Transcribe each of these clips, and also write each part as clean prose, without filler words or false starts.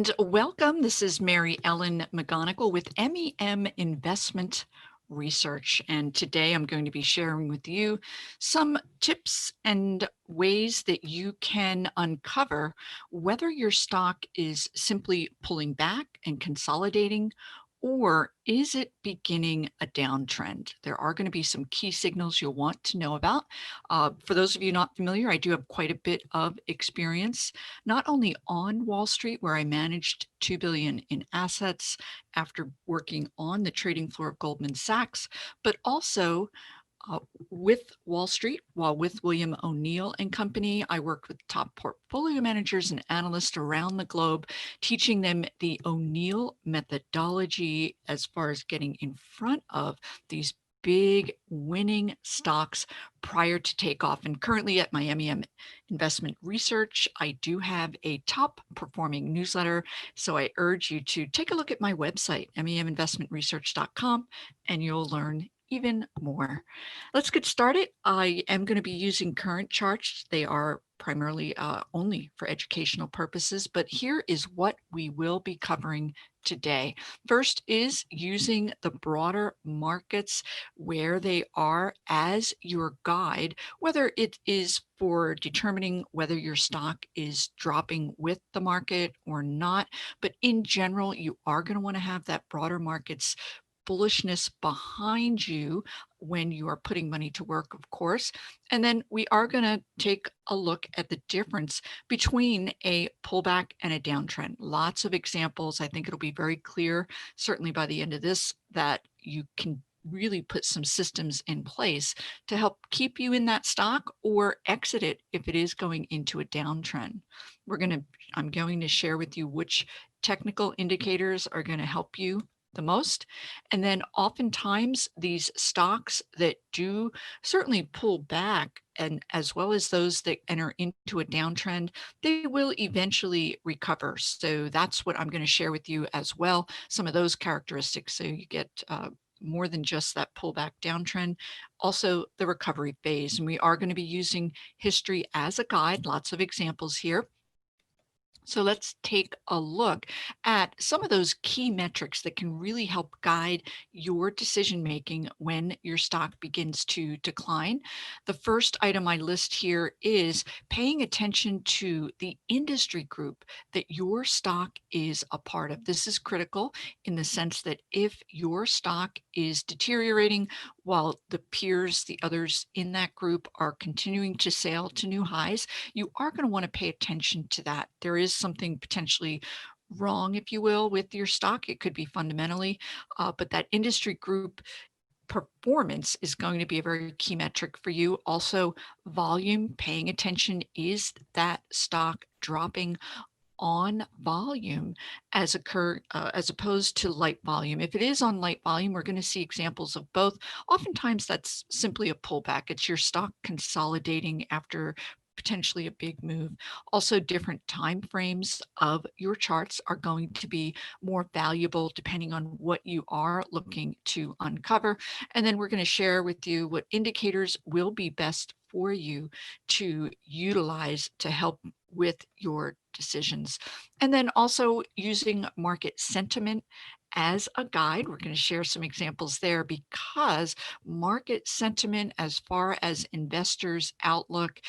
And welcome. This is Mary Ellen McGonagle with MEM Investment Research. And today I'm going to be sharing with you some tips and ways that you can uncover whether your stock is simply pulling back and consolidating, or is it beginning a downtrend? There are going to be some key signals you'll want to know about. For those of you not familiar, I do have quite a bit of experience, not only on Wall Street, where I managed $2 billion in assets after working on the trading floor of Goldman Sachs, but also uh, with Wall Street, while with William O'Neill and Company. I worked with top portfolio managers and analysts around the globe, teaching them the O'Neill methodology as far as getting in front of these big winning stocks prior to takeoff. And currently at my MEM Investment Research, I do have a top performing newsletter. So I urge you to take a look at my website, meminvestmentresearch.com, and you'll learn even more. Let's get started. I am going to be using current charts. They are primarily only for educational purposes, but here is what we will be covering today. First is using the broader markets where they are as your guide, whether it is for determining whether your stock is dropping with the market or not. But in general, you are going to want to have that broader markets bullishness behind you when you are putting money to work, of course. And then we are going to take a look at the difference between a pullback and a downtrend. Lots of examples. I think it'll be very clear, certainly by the end of this, that you can really put some systems in place to help keep you in that stock or exit it if it is going into a downtrend. I'm going to share with you which technical indicators are going to help you the most. And then oftentimes these stocks that do certainly pull back, and as well as those that enter into a downtrend, they will eventually recover. So that's what I'm going to share with you as well, some of those characteristics. So you get more than just that pullback downtrend, also the recovery phase. And we are going to be using history as a guide, lots of examples here. So let's take a look at some of those key metrics that can really help guide your decision making when your stock begins to decline. The first item I list here is paying attention to the industry group that your stock is a part of. This is critical in the sense that if your stock is deteriorating while the peers, the others in that group, are continuing to sail to new highs, you are going to want to pay attention to that. There is something potentially wrong, if you will, with your stock. It could be fundamentally, but that industry group performance is going to be a very key metric for you. Also, volume, paying attention. Is that stock dropping on volume as opposed to light volume? If it is on light volume, we're going to see examples of both. Oftentimes that's simply a pullback. It's your stock consolidating after potentially a big move. Also, different time frames of your charts are going to be more valuable depending on what you are looking to uncover. And then we're going to share with you what indicators will be best for you to utilize to help with your decisions. And then also using market sentiment as a guide. We're going to share some examples there because market sentiment, as far as investors' outlook,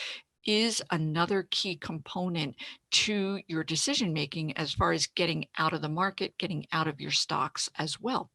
is another key component to your decision making as far as getting out of the market, getting out of your stocks as well.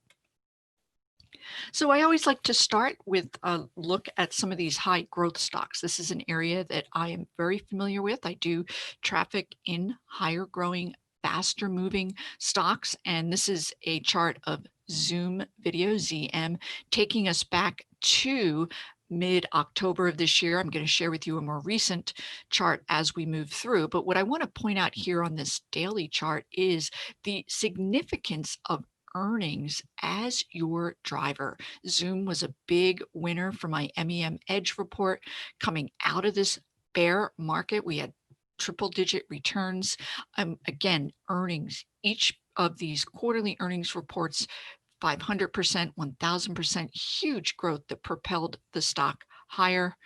So I always like to start with a look at some of these high growth stocks. This is an area that I am very familiar with. I do traffic in higher growing, faster moving stocks. And this is a chart of Zoom Video, ZM, taking us back to mid-October of this year. I'm going to share with you a more recent chart as we move through. But what I want to point out here on this daily chart is the significance of earnings as your driver. Zoom was a big winner for my MEM Edge report coming out of this bear market. We had triple-digit returns. Again, earnings, each of these quarterly earnings reports, 500%, 1000%, huge growth that propelled the stock higher.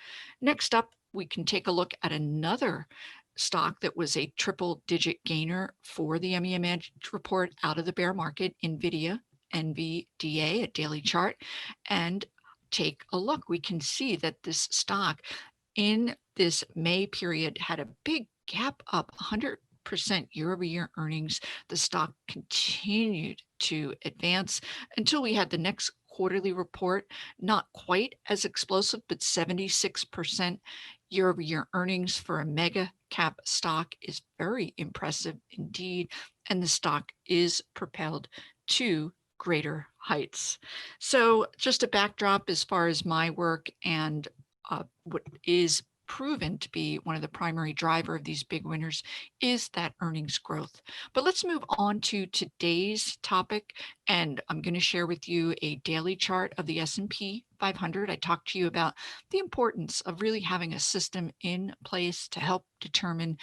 Next up, we can take a look at another stock that was a triple-digit gainer for the MEM Edge report out of the bear market, NVIDIA, NVDA, a daily chart, and take a look. We can see that this stock in this May period had a big gap up, 100% year-over-year earnings. The stock continued to advance until we had the next quarterly report, not quite as explosive, but 76% year-over-year earnings for a mega cap stock is very impressive indeed, and the stock is propelled to greater heights. So just a backdrop as far as my work and what is proven to be one of the primary driver of these big winners is that earnings growth. But let's move on to today's topic, and I'm going to share with you a daily chart of the S&P 500. I talked to you about the importance of really having a system in place to help determine,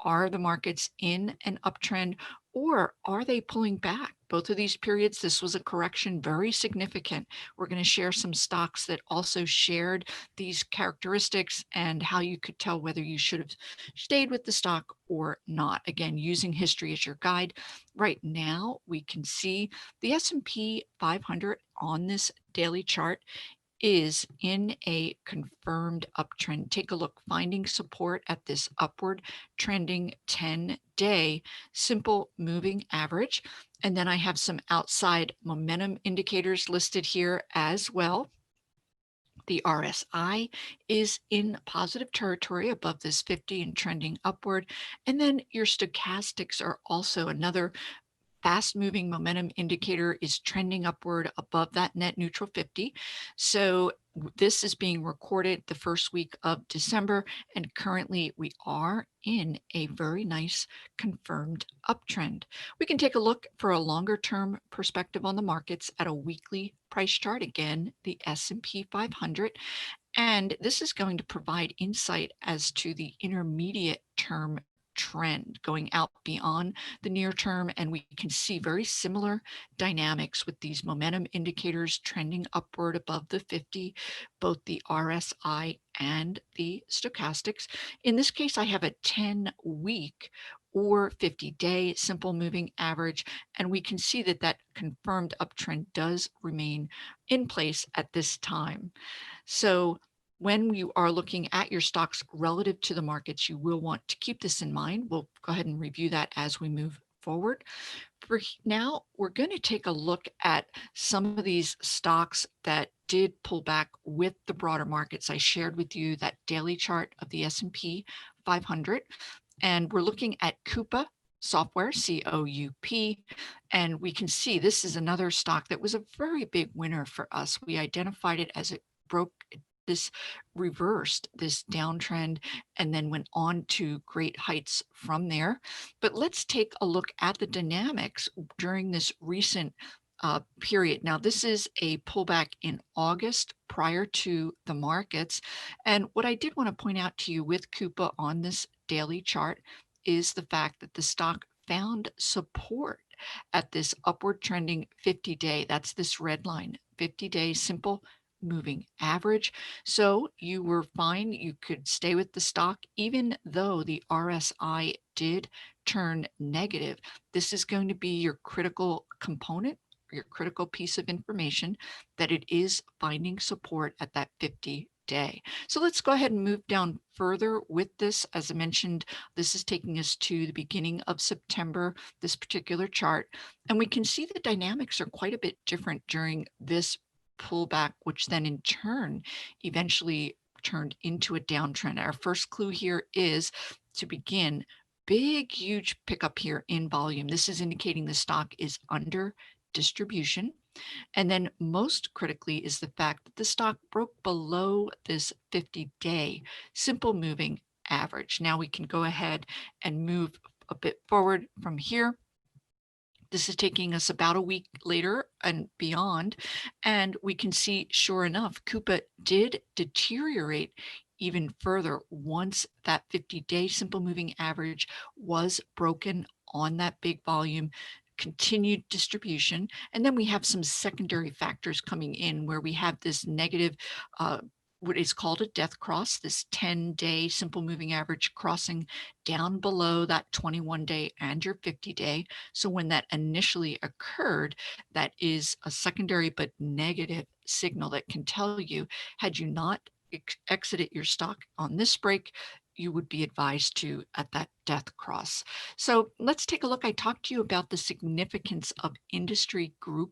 are the markets in an uptrend or are they pulling back? Both of these periods, this was a correction, very significant. We're going to share some stocks that also shared these characteristics and how you could tell whether you should have stayed with the stock or not. Again, using history as your guide. Right now, we can see the S&P 500 on this daily chart is in a confirmed uptrend. Take a look, finding support at this upward trending 10-day simple moving average. And then I have some outside momentum indicators listed here as well. The RSI is in positive territory above this 50 and trending upward. And then your stochastics are also another fast-moving momentum indicator, is trending upward above that net neutral 50. So this is being recorded the first week of December, and currently we are in a very nice confirmed uptrend. We can take a look for a longer-term perspective on the markets at a weekly price chart, again, the S&P 500. And this is going to provide insight as to the intermediate term trend going out beyond the near term, and we can see very similar dynamics with these momentum indicators trending upward above the 50, both the RSI and the stochastics. In this case, I have a 10-week or 50-day simple moving average, and we can see that that confirmed uptrend does remain in place at this time. So when you are looking at your stocks relative to the markets, you will want to keep this in mind. We'll go ahead and review that as we move forward. For now, we're going to take a look at some of these stocks that did pull back with the broader markets. I shared with you that daily chart of the S&P 500, and we're looking at Coupa Software, C-O-U-P, and we can see this is another stock that was a very big winner for us. We identified it as it broke this, reversed this downtrend, and then went on to great heights from there. But let's take a look at the dynamics during this recent period. Now, this is a pullback in August prior to the markets. And what I did want to point out to you with Coupa on this daily chart is the fact that the stock found support at this upward trending 50-day. That's this red line, 50-day simple moving average. So you were fine. You could stay with the stock, even though the RSI did turn negative. This is going to be your critical component, your critical piece of information, that it is finding support at that 50-day. So let's go ahead and move down further with this. As I mentioned, this is taking us to the beginning of September, this particular chart, and we can see the dynamics are quite a bit different during this pullback, which then in turn eventually turned into a downtrend. Our first clue here is to begin big, huge pickup here in volume. This is indicating the stock is under distribution. And then most critically is the fact that the stock broke below this 50-day simple moving average. Now we can go ahead and move a bit forward from here. This is taking us about a week later and beyond, and we can see, sure enough, Coupa did deteriorate even further once that 50-day simple moving average was broken on that big volume, continued distribution. And then we have some secondary factors coming in where we have this negative what is called a death cross, this 10-day simple moving average crossing down below that 21-day and your 50-day. So when that initially occurred, that is a secondary but negative signal that can tell you, had you not exited your stock on this break, you would be advised to at that death cross. So let's take a look. I talked to you about the significance of industry group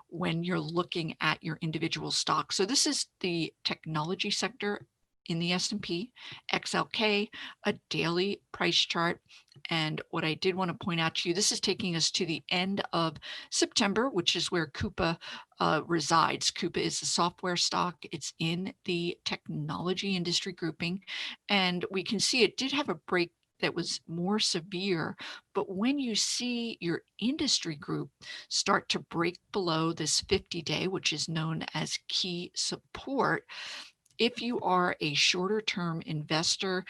when you're looking at your individual stock. So this is the technology sector in the S&P, XLK, a daily price chart. And what I did want to point out to you, this is taking us to the end of September, which is where Coupa resides. Coupa is a software stock. It's in the technology industry grouping. And we can see it did have a break that was more severe. But when you see your industry group start to break below this 50-day, which is known as key support, if you are a shorter term investor,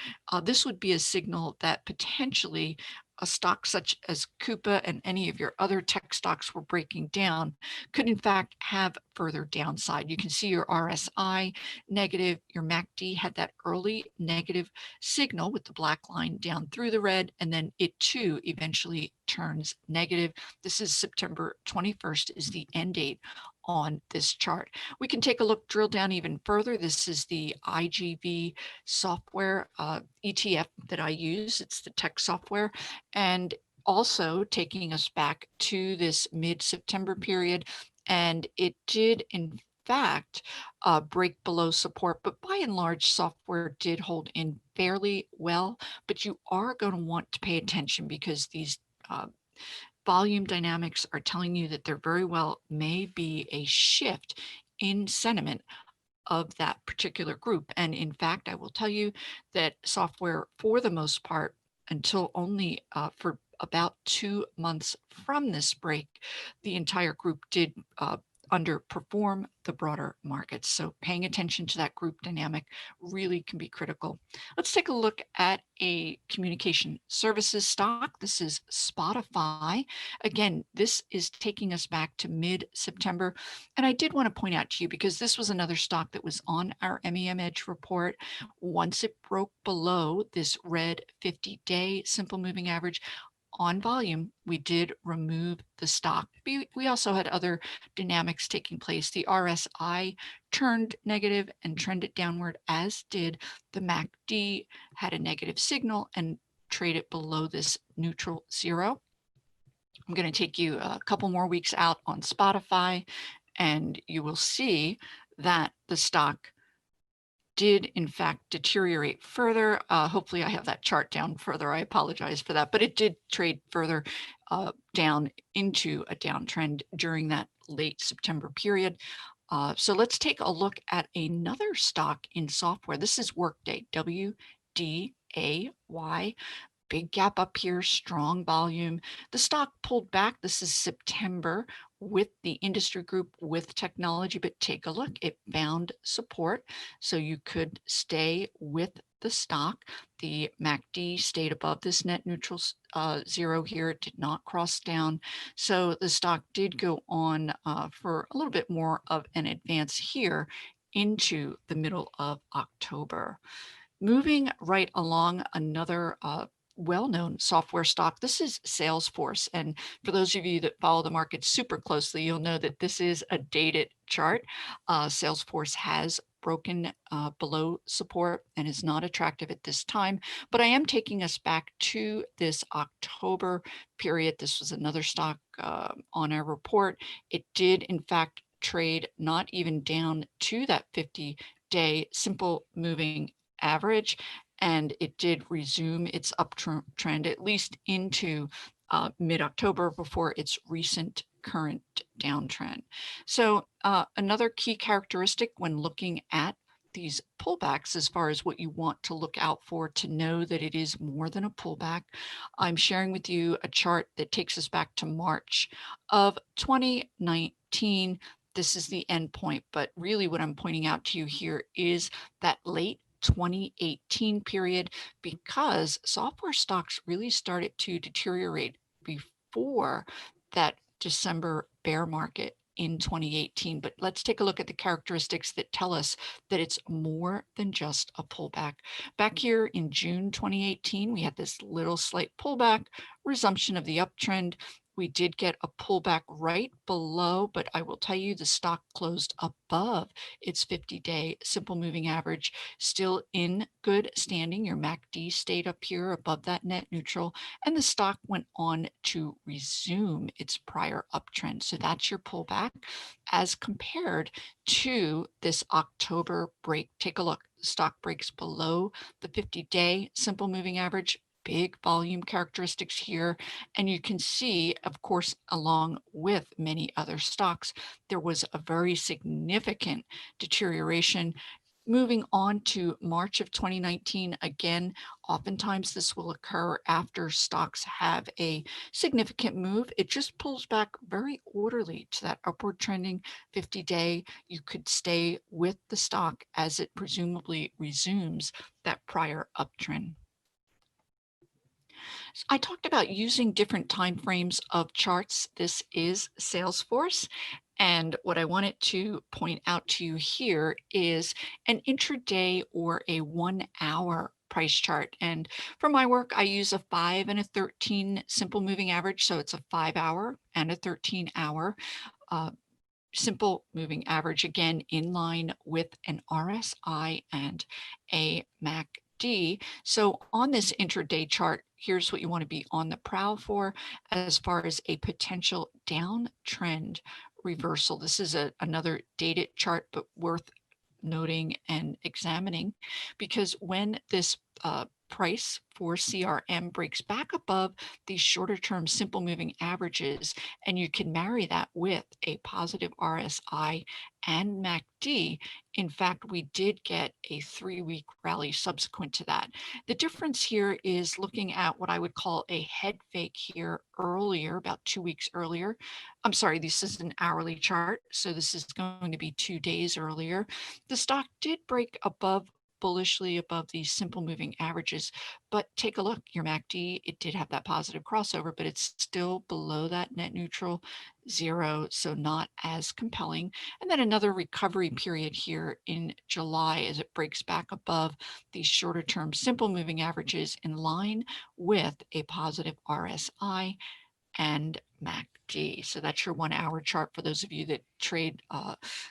this would be a signal that potentially a stock such as Coupa and any of your other tech stocks were breaking down could in fact have further downside. You can see your RSI negative, your MACD had that early negative signal with the black line down through the red, and then it too eventually turns negative. This is September 21st is the end date on this chart. We can take a look, drill down even further. This is the IGV software ETF that I use. It's the tech software. And also taking us back to this mid-September period. And it did, in fact, break below support, but by and large, software did hold in fairly well. But you are going to want to pay attention because these volume dynamics are telling you that there very well may be a shift in sentiment of that particular group. And in fact, I will tell you that software, for the most part, until only for about 2 months from this break, the entire group did underperform the broader markets. So paying attention to that group dynamic really can be critical. Let's take a look at a communication services stock. This is Spotify. Again, this is taking us back to mid-September. And I did want to point out to you, because this was another stock that was on our MEM Edge report. Once it broke below this red 50-day simple moving average, on volume, we did remove the stock. We also had other dynamics taking place. The RSI turned negative and trended downward, as did the MACD, had a negative signal and traded below this neutral zero. I'm going to take you a couple more weeks out on Spotify, and you will see that the stock did in fact deteriorate further. Hopefully I have that chart down further. I apologize for that, but it did trade further down into a downtrend during that late September period. So let's take a look at another stock in software. This is Workday, WDAY. Big gap up here, strong volume. The stock pulled back. This is September with the industry group with technology, but take a look. It found support, so you could stay with the stock. The MACD stayed above this net neutral zero here. It did not cross down. So the stock did go on for a little bit more of an advance here into the middle of October. Moving right along, another well-known software stock. This is Salesforce. And for those of you that follow the market super closely, you'll know that this is a dated chart. Salesforce has broken below support and is not attractive at this time. But I am taking us back to this October period. This was another stock on our report. It did, in fact, trade not even down to that 50-day simple moving average, and it did resume its uptrend at least into mid-October before its recent current downtrend. So another key characteristic when looking at these pullbacks, as far as what you want to look out for to know that it is more than a pullback, I'm sharing with you a chart that takes us back to March of 2019. This is the end point, but really what I'm pointing out to you here is that late 2018 period, because software stocks really started to deteriorate before that December bear market in 2018. But let's take a look at the characteristics that tell us that it's more than just a pullback. Back here in June 2018, we had this little slight pullback, resumption of the uptrend. We did get a pullback right below, but I will tell you the stock closed above its 50-day simple moving average, still in good standing. Your MACD stayed up here above that net neutral, and the stock went on to resume its prior uptrend. So that's your pullback as compared to this October break. Take a look. The stock breaks below the 50-day simple moving average. Big volume characteristics here. And you can see, of course, along with many other stocks, there was a very significant deterioration. Moving on to March of 2019, again, oftentimes this will occur after stocks have a significant move. It just pulls back very orderly to that upward trending 50-day. You could stay with the stock as it presumably resumes that prior uptrend. I talked about using different time frames of charts. This is Salesforce. And what I wanted to point out to you here is an intraday or a 1 hour price chart. And for my work, I use a 5 and a 13 simple moving average. So it's a 5-hour and a 13-hour simple moving average, again, in line with an RSI and a MACD. So on this intraday chart, here's what you want to be on the prowl for as far as a potential downtrend reversal. This is another dated chart, but worth noting and examining, because when this price for CRM breaks back above these shorter term simple moving averages, and you can marry that with a positive RSI and MACD. In fact, we did get a 3-week rally subsequent to that. The difference here is looking at what I would call a head fake here earlier, about 2 weeks earlier. I'm sorry, this is an hourly chart, so this is going to be 2 days earlier. The stock did break bullishly above these simple moving averages, but take a look, your MACD, it did have that positive crossover, but it's still below that net neutral 0, so not as compelling. And then another recovery period here in July as it breaks back above these shorter term simple moving averages in line with a positive RSI and MACD. So that's your 1 hour chart for those of you that trade,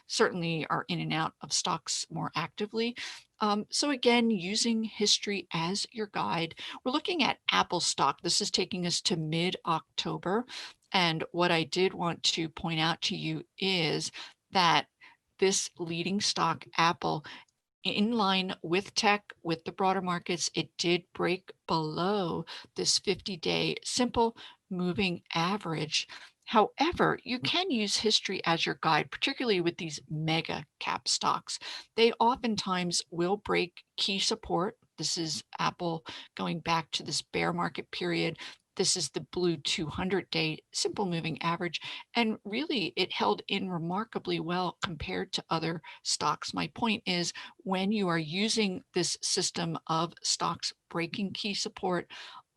certainly are in and out of stocks more actively. So again, using history as your guide, we're looking at Apple stock. This is taking us to mid-October. And what I did want to point out to you is that this leading stock, Apple, in line with tech, with the broader markets, it did break below this 50-day simple moving average. However, you can use history as your guide, particularly with these mega cap stocks. They oftentimes will break key support. This is Apple going back to this bear market period. This is the blue 200-day simple moving average. And really, it held in remarkably well compared to other stocks. My point is, when you are using this system of stocks breaking key support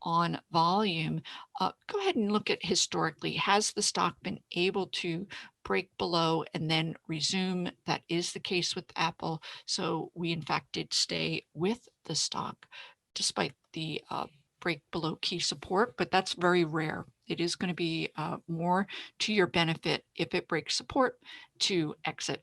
on volume, go ahead and look at historically. Has the stock been able to break below and then resume? That is the case with Apple. So we, in fact, did stay with the stock despite the break below key support, but that's very rare. It is going to be more to your benefit if it breaks support to exit,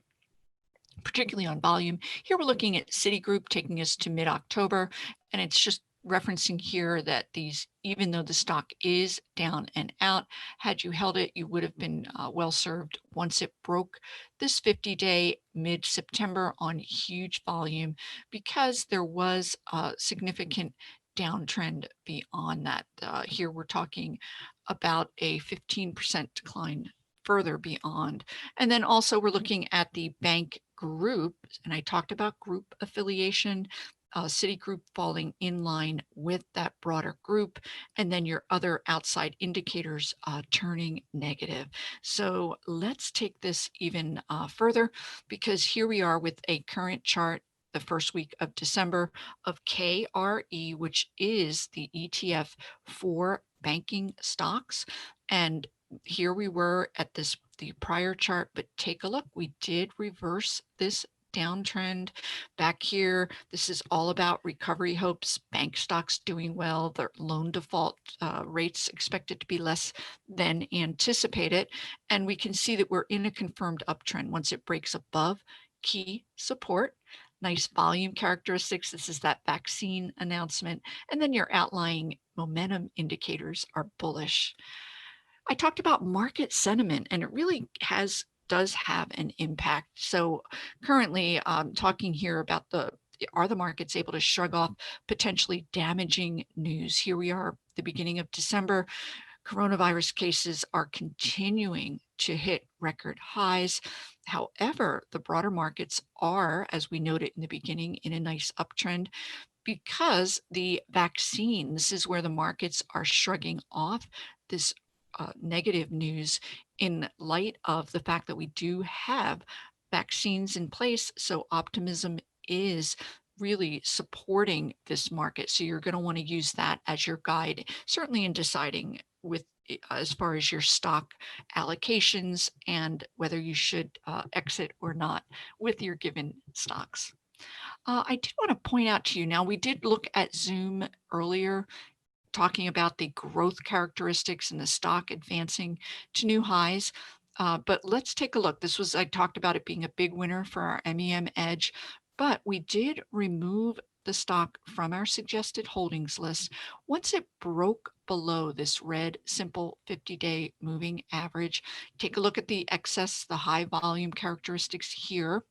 particularly on volume. Here we're looking at Citigroup taking us to mid-October, and it's just referencing here that these, even though the stock is down and out, had you held it, you would have been well served once it broke this 50-day mid-September on huge volume, because there was a significant downtrend beyond that. Here we're talking about a 15% decline further beyond. And then also we're looking at the bank group, and I talked about group affiliation, Citigroup falling in line with that broader group, and then your other outside indicators turning negative. So let's take this even further, because here we are with a current chart the first week of December of KRE, which is the ETF for banking stocks. And here we were at the prior chart, but take a look. We did reverse this downtrend back here. This is all about recovery hopes, bank stocks doing well, their loan default rates expected to be less than anticipated. And we can see that we're in a confirmed uptrend once it breaks above key support. Nice volume characteristics. This is that vaccine announcement. And then your outlying momentum indicators are bullish. I talked about market sentiment, and it really does have an impact. So currently, talking here about are the markets able to shrug off potentially damaging news? Here we are, the beginning of December. Coronavirus cases are continuing to hit record highs. However, the broader markets are, as we noted in the beginning, in a nice uptrend because the vaccine, this is where the markets are shrugging off this negative news in light of the fact that we do have vaccines in place. So optimism is really supporting this market. So you're going to want to use that as your guide, certainly in deciding with as far as your stock allocations and whether you should exit or not with your given stocks. I did want to point out to you now, we did look at Zoom earlier, talking about the growth characteristics and the stock advancing to new highs. But let's take a look. I talked about it being a big winner for our MEM Edge, but we did remove the stock from our suggested holdings list once it broke below this red simple 50-day moving average. Take a look at the excess, the high volume characteristics here.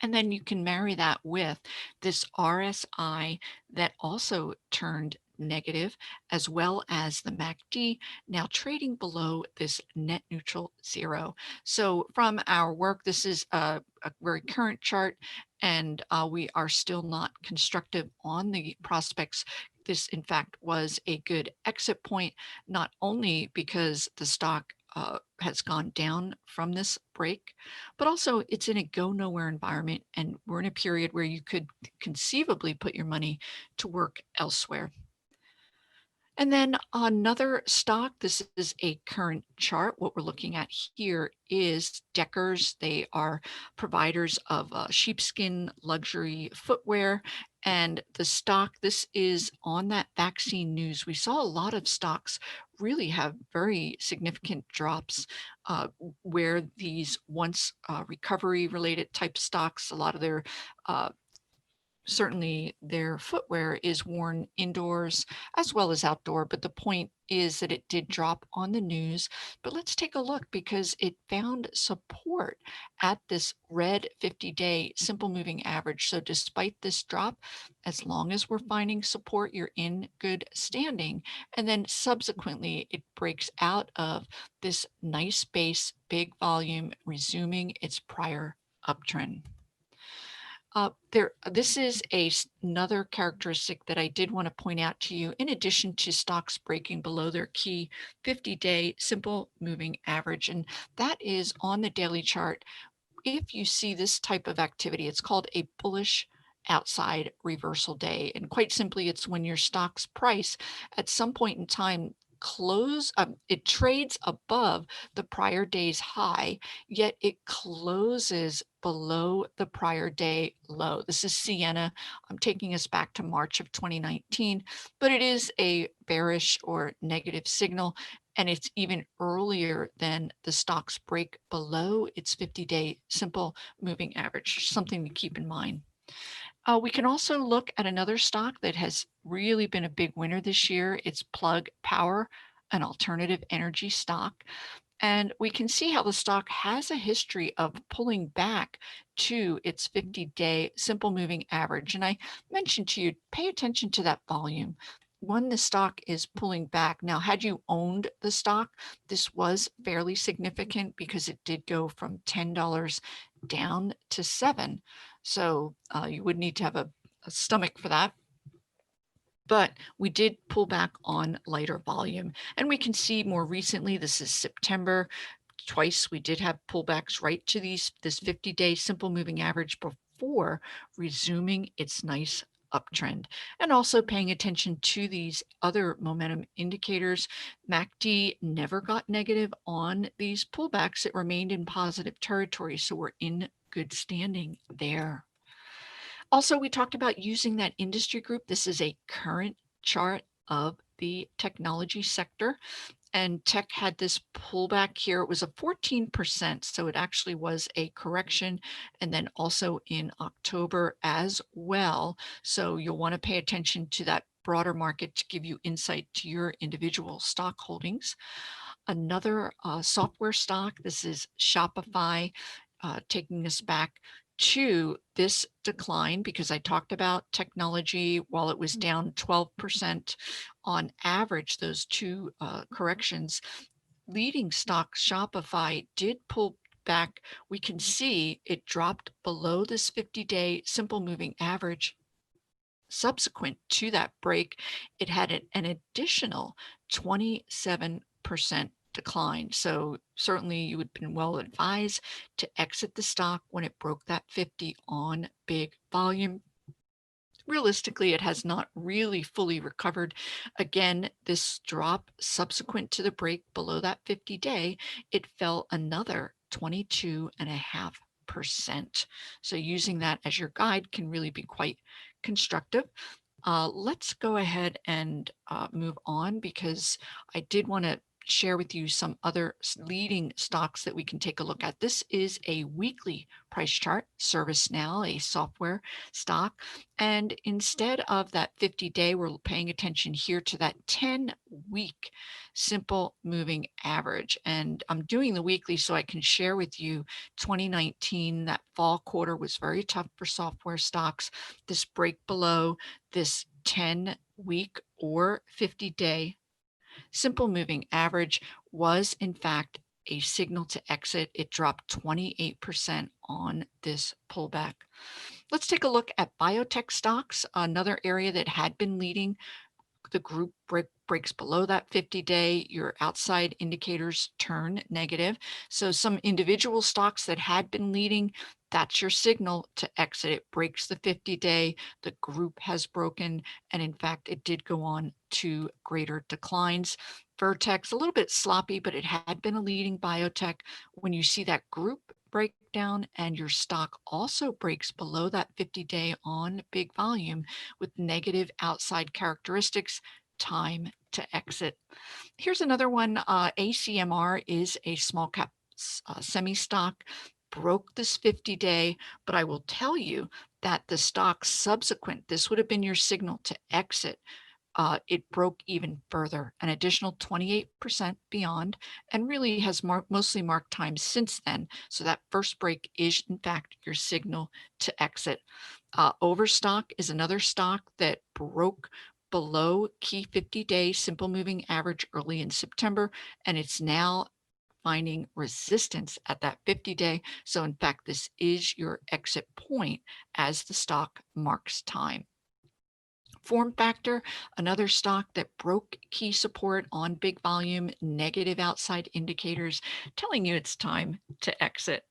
And then you can marry that with this RSI that also turned negative, as well as the MACD now trading below this net neutral zero. So from our work, this is a very current chart, and we are still not constructive on the prospects. This, in fact, was a good exit point, not only because the stock has gone down from this break, but also it's in a go nowhere environment, and we're in a period where you could conceivably put your money to work elsewhere. And then another stock, this is a current chart. What we're looking at here is Deckers. They are providers of sheepskin luxury footwear. And the stock, this is on that vaccine news. We saw a lot of stocks really have very significant drops where these once recovery related type stocks, a lot of their certainly their footwear is worn indoors as well as outdoor, but the point is that it did drop on the news. But let's take a look because it found support at this red 50-day simple moving average. So despite this drop, as long as we're finding support, you're in good standing. And then subsequently, it breaks out of this nice base, big volume, resuming its prior uptrend. This is another characteristic that I did want to point out to you, in addition to stocks breaking below their key 50-day simple moving average, and that is on the daily chart. If you see this type of activity, it's called a bullish outside reversal day. And quite simply, it's when your stock's price at some point in time it trades above the prior day's high, yet it closes below the prior day low. This is Sienna. I'm taking us back to March of 2019, but it is a bearish or negative signal, and it's even earlier than the stock's break below its 50-day simple moving average, something to keep in mind. We can also look at another stock that has really been a big winner this year. It's Plug Power, an alternative energy stock. And we can see how the stock has a history of pulling back to its 50-day simple moving average. And I mentioned to you, pay attention to that volume when the stock is pulling back. Now, had you owned the stock, this was fairly significant because it did go from $10 down to $7. So you would need to have a stomach for that. But we did pull back on lighter volume. And we can see more recently, this is September, twice we did have pullbacks right to this 50-day simple moving average before resuming its nice uptrend, and also paying attention to these other momentum indicators. MACD never got negative on these pullbacks. It remained in positive territory, so we're in good standing there. Also, we talked about using that industry group. This is a current chart of the technology sector, and tech had this pullback here. It was a 14%, so it actually was a correction, and then also in October as well. So you'll want to pay attention to that broader market to give you insight to your individual stock holdings. Another software stock, this is Shopify, taking us back to this decline because I talked about technology. While it was down 12% on average, those two corrections, leading stock Shopify did pull back. We can see it dropped below this 50-day simple moving average. Subsequent to that break, it had an additional 27% decline. So certainly you would have been well advised to exit the stock when it broke that 50 on big volume. Realistically, it has not really fully recovered. Again, this drop subsequent to the break below that 50-day, it fell another 22.5%. So using that as your guide can really be quite constructive. Let's go ahead and move on because I did want to share with you some other leading stocks that we can take a look at. This is a weekly price chart, ServiceNow, a software stock. And instead of that 50-day, we're paying attention here to that 10-week simple moving average. And I'm doing the weekly so I can share with you 2019, that fall quarter was very tough for software stocks. This break below this 10-week or 50-day simple moving average was in fact a signal to exit. It dropped 28% on this pullback. Let's take a look at biotech stocks, another area that had been leading. The group breaks below that 50-day, your outside indicators turn negative. So some individual stocks that had been leading, that's your signal to exit. It breaks the 50-day, the group has broken, and in fact, it did go on to greater declines. Vertex, a little bit sloppy, but it had been a leading biotech. When you see that group breakdown and your stock also breaks below that 50-day on big volume with negative outside characteristics, time to exit. Here's another one. ACMR is a small cap semi stock, broke this 50-day, but I will tell you that the stock subsequent, this would have been your signal to exit. It broke even further, an additional 28% beyond, and really has mostly marked time since then. So that first break is, in fact, your signal to exit. Overstock is another stock that broke below key 50-day simple moving average early in September, and it's now finding resistance at that 50-day. So in fact, this is your exit point as the stock marks time. Form Factor, another stock that broke key support on big volume, negative outside indicators, telling you it's time to exit.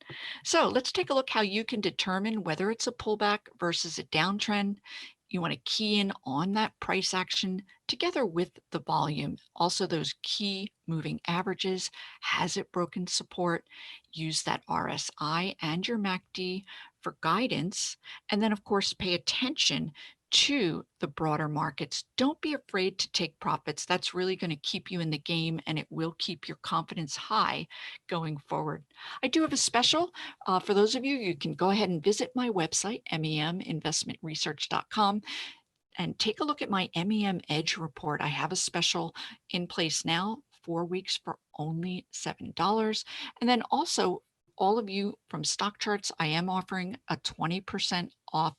So let's take a look how you can determine whether it's a pullback versus a downtrend. You want to key in on that price action together with the volume. Also, those key moving averages. Has it broken support? Use that RSI and your MACD for guidance. And then, of course, pay attention to the broader markets. Don't be afraid to take profits. That's really going to keep you in the game, and it will keep your confidence high going forward. I do have a special for those of you. You can go ahead and visit my website, MEMinvestmentresearch.com, and take a look at my MEM Edge report. I have a special in place now, 4 weeks for only $7. And then also, all of you from StockCharts, I am offering a 20% off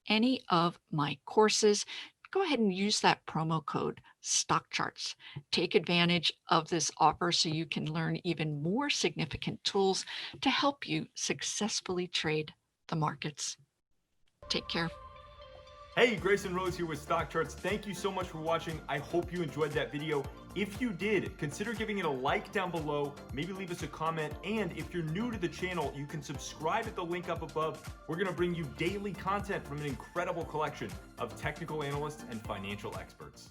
any of my courses. Go ahead and use that promo code StockCharts. Take advantage of this offer so you can learn even more significant tools to help you successfully trade the markets. Take care. Hey, Grayson Rose here with StockCharts. Thank you so much for watching. I hope you enjoyed that video. If you did, consider giving it a like down below, maybe leave us a comment, and if you're new to the channel, you can subscribe at the link up above. We're gonna bring you daily content from an incredible collection of technical analysts and financial experts.